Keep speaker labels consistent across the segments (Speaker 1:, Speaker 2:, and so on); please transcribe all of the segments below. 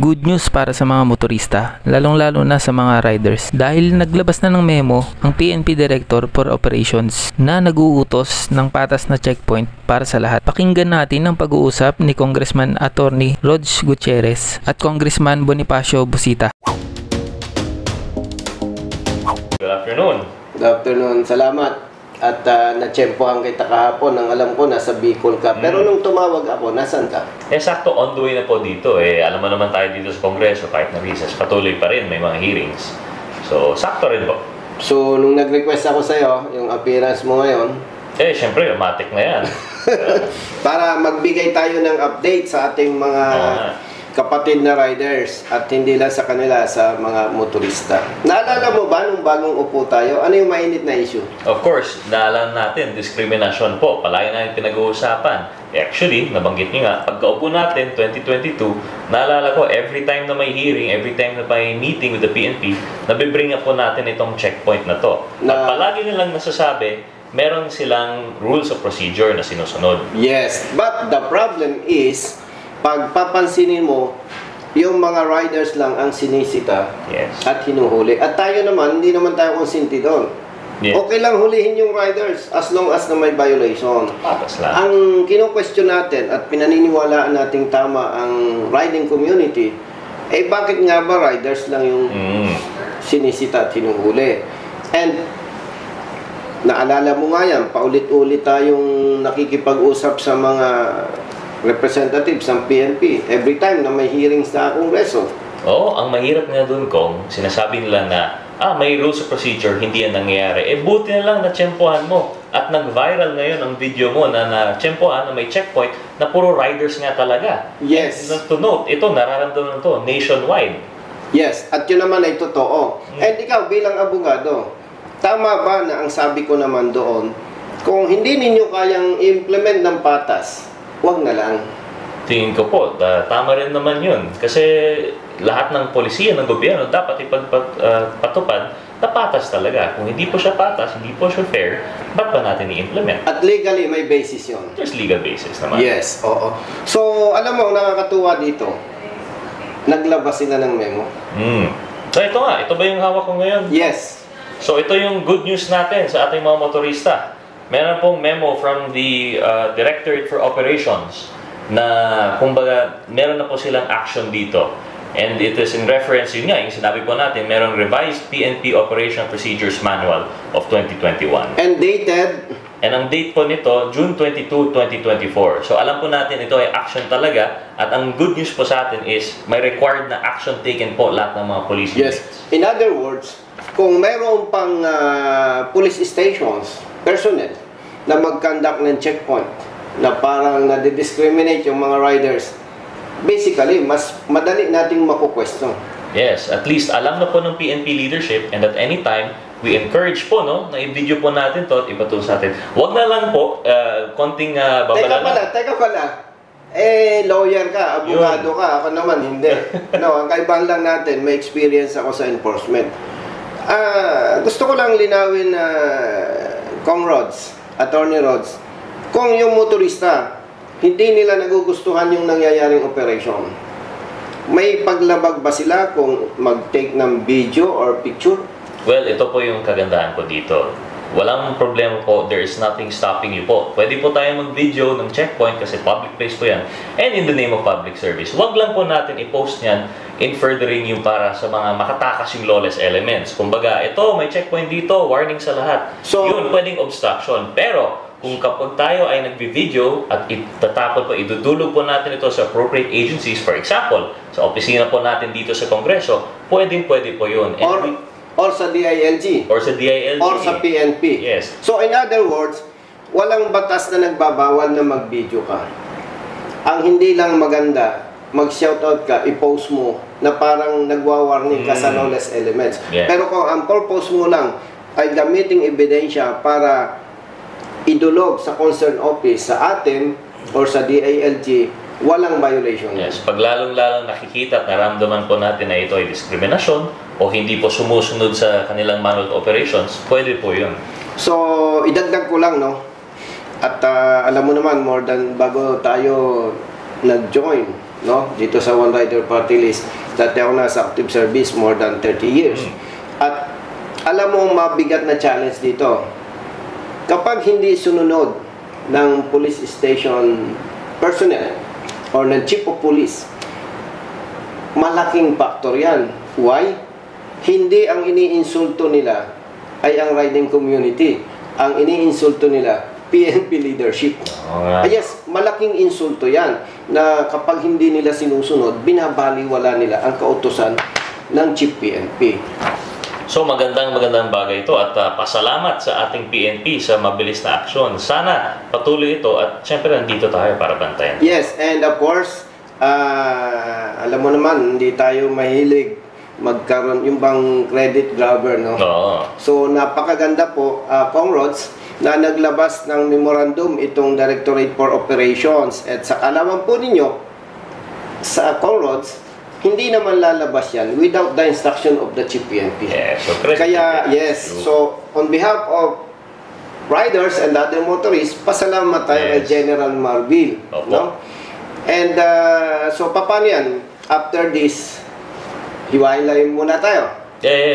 Speaker 1: Good news para sa mga motorista, lalong-lalo na sa mga riders dahil naglabas na ng memo ang PNP Director for Operations na nag-uutos ng patas na checkpoint para sa lahat. Pakinggan natin ang pag-uusap ni Congressman Attorney Rog Gutierrez at Congressman Bonifacio Busita.
Speaker 2: Good afternoon.
Speaker 3: Good afternoon. Salamat. At na-tsempohan kita kahapon nang alam ko nasa Bicol ka. Pero nung tumawag ako, nasan ka?
Speaker 2: Sakto on the way na po dito. Alam mo naman tayo dito sa Kongreso, kahit na recess, patuloy pa rin, may mga hearings. So, sakto rin po.
Speaker 3: So, nung nag-request ako sa'yo, yung appearance mo ngayon,
Speaker 2: syempre, matik na yan.
Speaker 3: para magbigay tayo ng update sa ating mga kapatid na riders at hindi lang sa kanila, sa mga motorista. Naalala mo ba nung bagong upo tayo? Ano yung mainit na issue?
Speaker 2: Of course, naalala natin, discrimination po. Palagi na yung pinag-uusapan. Actually, nabanggit nyo nga, pagkaupo natin, 2022, naalala ko, every time na may hearing, every time na may meeting with the PNP, nabibring up po natin itong checkpoint na to. At palagi nilang nasasabi, meron silang rules of procedure na sinusunod.
Speaker 3: Yes, but the problem is, pag papansinin mo, yung mga riders lang ang sinisita at hinuhuli. At tayo naman, hindi naman tayo konsinti doon. Okay lang hulihin yung riders as long as na may violation. Ang kino-question natin at pinaniniwalaan nating tama ang riding community, bakit nga ba riders lang yung sinisita at hinuhuli? And naalala mo nga yan, paulit-ulit tayong nakikipag-usap sa mga representatives ng PNP every time na may hearings sa Kongreso.
Speaker 2: Ang mahirap nga doon, Kong, sinasabi nila na may rules of procedure, hindi yan nangyayari. Buti na lang na-tsempohan mo at nag-viral ngayon ang video mo na na-tsempohan na may checkpoint na puro riders nga talaga.
Speaker 3: Yes.
Speaker 2: And to note, ito, nararamdaman to nationwide.
Speaker 3: Yes, at yun naman ay totoo. And ikaw bilang abogado, tama ba na ang sabi ko naman doon, kung hindi ninyo kayang implement ng patas, huwag na lang.
Speaker 2: Tingin ko po, tama rin naman yun. Kasi lahat ng polisiya ng gobyerno dapat ipagpatupad na patas talaga. Kung hindi po siya patas, hindi po siya fair, ba't ba natin i-implement?
Speaker 3: At legally, may basis yun.
Speaker 2: There's legal basis naman.
Speaker 3: Yes, oo. So, alam mo, nakakatuwa dito, naglabas sila ng memo.
Speaker 2: So, ito nga. Ito ba yung hawak ko ngayon?
Speaker 3: Yes.
Speaker 2: So, ito yung good news natin sa ating mga motorista. Meron pong memo from the Directorate for Operations na, kumbaga, meron na po silang action dito. And it is in reference, yun nga, yung sinabi po natin, merong revised PNP Operation Procedures Manual of 2021.
Speaker 3: And dated?
Speaker 2: And ang date po nito, June 22, 2024. So, alam po natin ito ay action talaga. At ang good news po sa atin is, may required na action taken po lahat ng mga police units.
Speaker 3: Yes. In other words, kung mayroon pang police stations, personnel, na mag-conduct ng checkpoint, na parang nade-discriminate yung mga riders, basically, mas madali nating makukwestiyon.
Speaker 2: Yes, at least alam na po ng PNP leadership and at any time, we encourage po, no, na i-video po natin to at ipato sa atin. Huwag na lang po, konting babala.
Speaker 3: Teka pala. Lawyer ka, abogado ka, ako naman hindi. Ang kaibahan lang natin, may experience ako sa enforcement. Gusto ko lang linawin na Kong Rods, Attorney Rods, kung yung motorista, hindi nila nagugustuhan yung nangyayaring operation, may paglabag ba sila kung mag-take ng video or picture?
Speaker 2: Well, ito po yung kagandahan po dito. Walang problema po. There is nothing stopping you po. Pwede po tayo mag-video ng checkpoint kasi public place po yan. And in the name of public service. Huwag lang po natin i-post yan in furthering yung para sa mga makatakas yung lawless elements. Kumbaga, ito, may checkpoint dito, warning sa lahat. So, yun, pwedeng obstruction. Pero, kung kapag tayo ay nagbi-video at itatapon po, idudulog po natin ito sa appropriate agencies, for example, sa opisina po natin dito sa Kongreso, pwede po yun.
Speaker 3: Or sa DILG.
Speaker 2: Or sa DILG.
Speaker 3: Or sa PNP.
Speaker 2: Yes.
Speaker 3: So, in other words, walang batas na nagbabawal na mag-video ka. Ang hindi lang maganda, mag-shoutout ka, i-post mo na parang nagwa-warning ka sa lawless elements.
Speaker 2: Yeah.
Speaker 3: Pero kung ang purpose mo lang ay gamiting ebidensya para idulog sa concerned office sa atin or sa DILG, walang violation.
Speaker 2: Yes, pag lalong-lalong nakikita at naramdaman po natin na ito ay diskriminasyon o hindi po sumusunod sa kanilang manual of operations, pwede po yun.
Speaker 3: So, idagdag ko lang, no? At alam mo naman, more than bago tayo nag-join, no? Dito sa One Rider Party List. Dati ako nasa active service more than 30 years. At alam mo mabigat na challenge dito. Kapag hindi sununod ng police station personnel or ng chief of police, malaking factor yan. Why? Hindi ang iniinsulto nila ay ang riding community. Ang iniinsulto nila, PNP leadership. Yes, malaking insulto yan na kapag hindi nila sinusunod, binabaliwala nila ang kautusan ng Chief PNP.
Speaker 2: So magandang bagay ito at pasalamat sa ating PNP sa mabilis na aksyon. Sana patuloy ito at syempre nandito tayo para bantayan.
Speaker 3: Yes, and of course, alam mo naman, hindi tayo mahilig magkaroon yung bang credit grabber, no?
Speaker 2: Oo.
Speaker 3: So napakaganda po, Kong Rods, na naglabas ng memorandum itong Directorate for Operations. At sa kalaman po ninyo, sa Kong Rods, hindi naman lalabas yan without the instruction of the Chief PNP.
Speaker 2: Yes, so
Speaker 3: kaya, yes, so on behalf of riders and other motorists, pasalamat tayo kay General Marbil. No? And so, paano yan? After this, hiwa-hilayin muna tayo.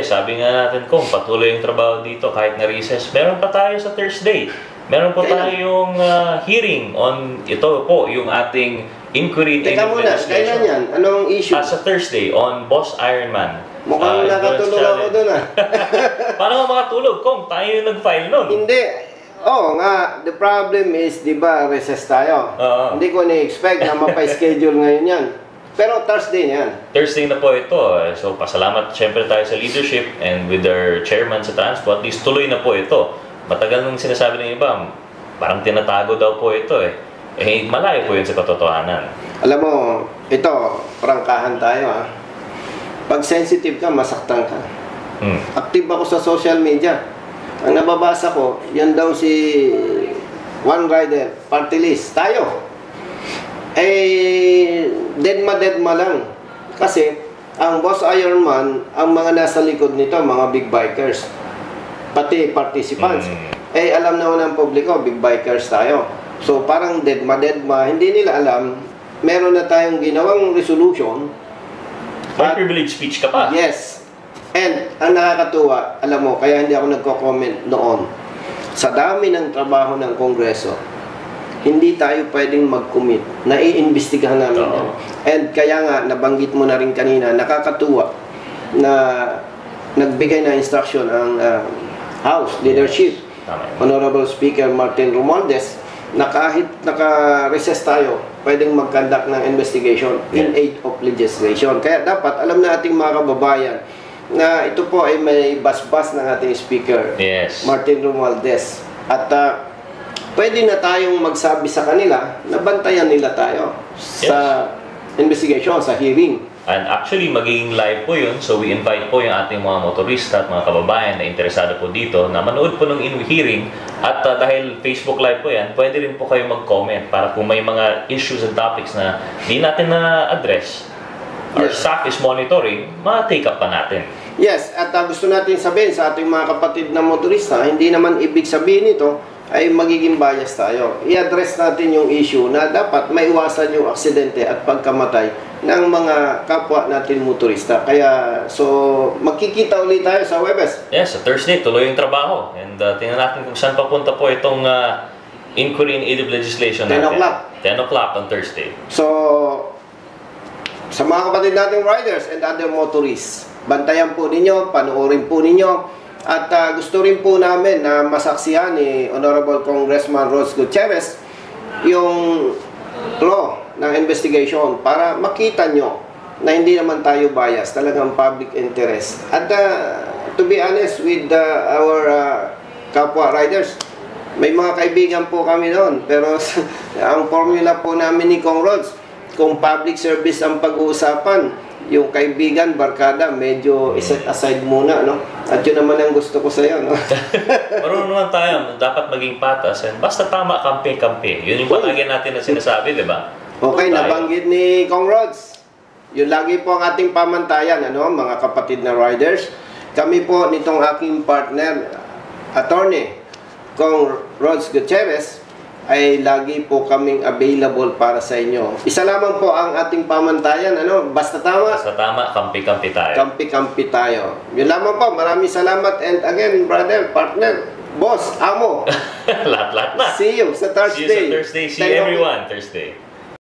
Speaker 2: Sabi nga natin kung patuloy yung trabaho dito kahit na recess. Meron pa tayo sa Thursday. Meron po tayong hearing on ito po, yung ating inquiry.
Speaker 3: Teka muna, kailan yan? Anong issue?
Speaker 2: Sa Thursday on Boss Ironman.
Speaker 3: Mukhang nakatulog ako doon
Speaker 2: Paano makatulog? Kung tayo yung nag-file nun.
Speaker 3: Hindi. Oo nga, the problem is, di ba, recess tayo. Hindi ko na-expect na mapa-schedule ngayon yan. Pero Thursday yan.
Speaker 2: Thursday na po ito. So, pasalamat syempre tayo sa leadership and with their chairman sa Transpo. At least tuloy na po ito. Matagal nung sinasabi ng iba, parang tinatago daw po ito malayo po yun sa katotohanan. Alam
Speaker 3: mo, ito, prangkahan tayo Pag sensitive ka, masaktan ka. Active ako sa social media. Ang nababasa ko, yan daw si One Rider Party List. Tayo. Deadma lang. Kasi, ang Boss Ironman, ang mga nasa likod nito, mga big bikers. Pati participants. Alam naman ng publiko, big bikers tayo. So, parang deadma, hindi nila alam, meron na tayong ginawang resolution.
Speaker 2: May privilege speech ka pa.
Speaker 3: Yes. And, ang nakakatuwa, alam mo, kaya hindi ako nagko-comment noon, sa dami ng trabaho ng Kongreso, hindi tayo pwedeng mag-commit. Naiimbestigahan namin yan. And kaya nga, nabanggit mo na rin kanina, nakakatuwa na nagbigay na instruction ang House Leadership, Honorable Speaker Martin Romualdez, na kahit naka-recess tayo, pwedeng mag-conduct ng investigation in aid of legislation. Kaya dapat alam na ating mga kababayan na ito po ay may basbas ng ating Speaker, Martin Romualdez. At pwede na tayong magsabi sa kanila na bantayan nila tayo sa investigation, sa hearing.
Speaker 2: And actually, magiging live po yun. So, we invite po yung ating mga motorista at mga kababayan na interesado po dito na manood po ng hearing. At dahil Facebook Live po yan, pwede rin po kayo mag-comment para kung may mga issues and topics na di natin na-address, our staff is monitoring, ma-take up pa natin.
Speaker 3: Yes, at gusto natin sabihin sa ating mga kapatid na motorista, hindi naman ibig sabihin ito ay magiging bias tayo. I-address natin yung issue na dapat maiwasan yung aksidente at pagkamatay ng mga kapwa natin motorista. Kaya, so, magkikita ulit tayo sa Webes.
Speaker 2: Yes, sa Thursday, tuloy yung trabaho. And tingnan natin kung saan papunta po itong inquiry in aid of legislation
Speaker 3: 10
Speaker 2: natin.
Speaker 3: o'clock.
Speaker 2: 10 o'clock on Thursday.
Speaker 3: So, sa mga kapatid nating riders and other motorists, bantayan po ninyo, panoorin po ninyo. At gusto rin po namin na masaksihan ni Honorable Congressman Rods Gutierrez yung law ng investigation para makita nyo na hindi naman tayo bias, talagang public interest. At to be honest with our kapwa riders, may mga kaibigan po kami noon, pero ang formula po namin ni Kong Rods, kung public service ang pag-uusapan, yung kaibigan, barkada, medyo iset aside muna, no? At yun naman ang gusto ko sa'yo, no?
Speaker 2: Marunong naman tayo, dapat maging patas. And basta tama, kampi-kampi. Yun yung palagi natin na sinasabi, di ba?
Speaker 3: Okay, nabanggit ni Kong Rods. Yun lagi po ang ating pamantayan, ano, mga kapatid na riders. Kami po nitong aking partner, attorney, Kong Rods Gutierrez, ay lagi po kaming available para sa inyo. Isa lamang po ang ating pamantayan, ano? Basta tama?
Speaker 2: Basta tama, kampi-kampi tayo.
Speaker 3: Kampi-kampi tayo. Yun lamang po. Maraming salamat. And again, brother, partner, boss, amo.
Speaker 2: Lahat-lahat na.
Speaker 3: See you sa Thursday.
Speaker 2: See you sa Thursday. See you everyone Thursday.